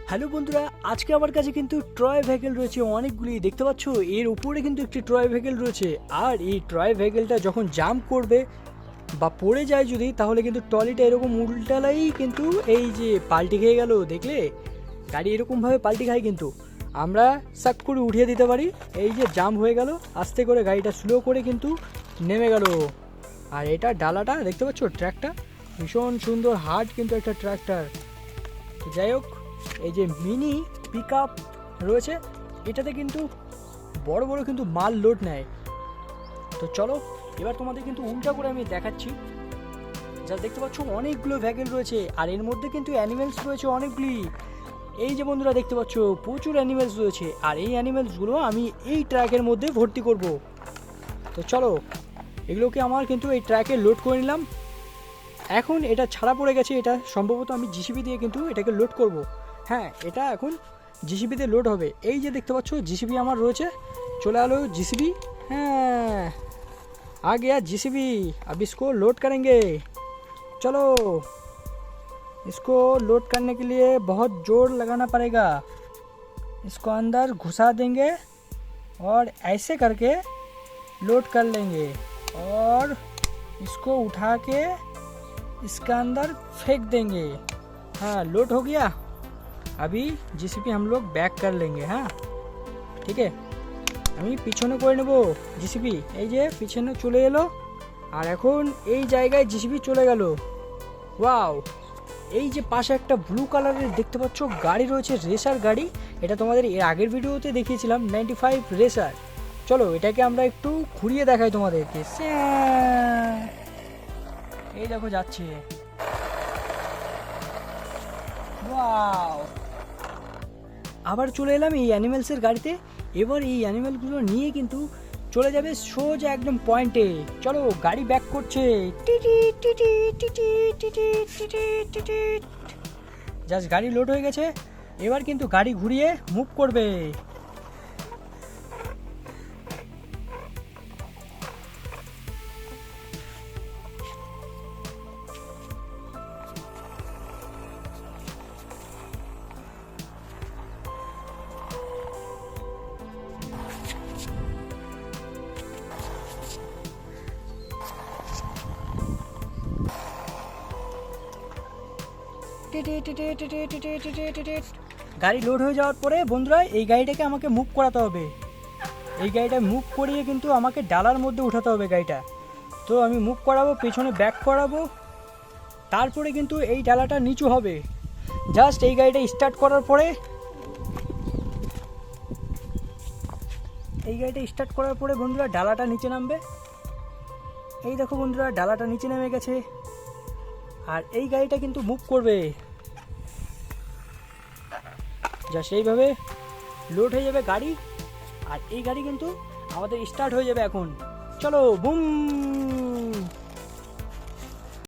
Hello বন্ধুরা, আজকে আমার কাছে কিন্তু ট্রয় ভেহিকেল রয়েছে অনেকগুলি। দেখতে পাচ্ছ এর উপরে কিন্তু একটি ট্রয় ভেহিকেল রয়েছে। আর এই ট্রয় ভেহিকেলটা যখন জাম্প করবে বা পড়ে যায় যদি, তাহলে কিন্তু ট্রলিটা এরকম উল্টালাই কিন্তু এই যে পাল্টি খেয়ে গেল। দেখলে গাড়ি এরকমভাবে পাল্টি খায়, কিন্তু আমরা সাক করে উঠিয়ে দিতে পারি। এই যে জাম্প হয়ে গেল, আস্তে করে গাড়িটা স্লো করে কিন্তু নেমে গেল। আর এটা ডালাটা দেখতে পাচ্ছ, ট্র্যাকটা ভীষণ সুন্দর হার্ড কিন্তু একটা ট্র্যাক্টর। যাই হোক, এই যে মিনি পিক আপ রয়েছে, এটাতে কিন্তু বড় বড় কিন্তু মাল লোড নেয়। তো চলো এবার তোমাদের কিন্তু উল্টা করে আমি দেখাচ্ছি। যা দেখতে পাচ্ছ অনেকগুলো ভ্যাগেল রয়েছে, আর এর মধ্যে কিন্তু অ্যানিমেলস রয়েছে অনেকগুলি। এই যে বন্ধুরা দেখতে পাচ্ছ প্রচুর অ্যানিমেলস রয়েছে, আর এই অ্যানিমেলসগুলো আমি এই ট্র্যাকের মধ্যে ভর্তি করব। তো চলো এগুলোকে আমার কিন্তু এই ট্র্যাকে লোড করে নিলাম। এখন এটা ছাড়া পড়ে গেছে, এটা সম্ভবত আমি জিসিবি দিয়ে কিন্তু এটাকে লোড করব। হ্যাঁ, এটা এখন জিসিবিতে লোড হবে। এই যে দেখতে পাচ্ছ জিসিবি আমার রয়েছে, চলে আলো জিসিবি। हाँ आ गया जीसीबी। अब इसको लोड करेंगे। चलो, इसको लोड करने के लिए बहुत जोर लगाना पड़ेगा। इसको अंदर घुसा देंगे और ऐसे करके लोड कर लेंगे, और इसको उठा के इसका अंदर फेंक देंगे। हाँ, लोड हो गया। अभी जीसीबी हम लोग बैक कर लेंगे। हाँ ठीक है, আমি পিছনে করে নেব জিসিবি। এই যে পিছনে চলে এলো, আর এখন এই জায়গায় জিসিবি চলে গেল। ওয়াও, এই যে পাশে একটা ব্লু কালারের দেখতে পাচ্ছ গাড়ি রয়েছে, রেসার গাড়ি। এটা তোমাদের এর আগের ভিডিওতে দেখিয়েছিলাম, 95 রেসার। চলো এটাকে আমরা একটু ঘুরিয়ে দেখাই তোমাদেরকে। এই দেখো যাচ্ছে। ওয়াও, আবার চলে এলাম এই অ্যানিমেলসের গাড়িতে। এবার এই অ্যানিমেলগুলো নিয়ে কিন্তু চলে যাবে সোজা একদম পয়েন্টে। চলো গাড়ি ব্যাক করছে। জাস্ট গাড়ি লোড হয়ে গেছে, এবার কিন্তু গাড়ি ঘুরিয়ে মুভ করবে। গাড়ি লোড হয়ে যাওয়ার পরে বন্ধুরা এই গাড়িটাকে আমাকে মুভ করাতে হবে। এই গাড়িটা মুভ করিয়ে কিন্তু আমাকে ডালার মধ্যে উঠাতে হবে গাড়িটা। তো আমি মুভ করাবো, পেছনে ব্যাক করাবো, তারপরে কিন্তু এই ডালাটা নিচু হবে। জাস্ট এই গাড়িটা স্টার্ট করার পরে, বন্ধুরা ডালাটা নিচে নামবে। এই দেখো বন্ধুরা ডালাটা নিচে নেমে গেছে, আর এই গাড়িটা কিন্তু মুভ করবে। জাস্ট এইভাবে লোড হয়ে যাবে গাড়ি, আর এই গাড়ি কিন্তু আমাদের স্টার্ট হয়ে যাবে এখন। চলো বুম।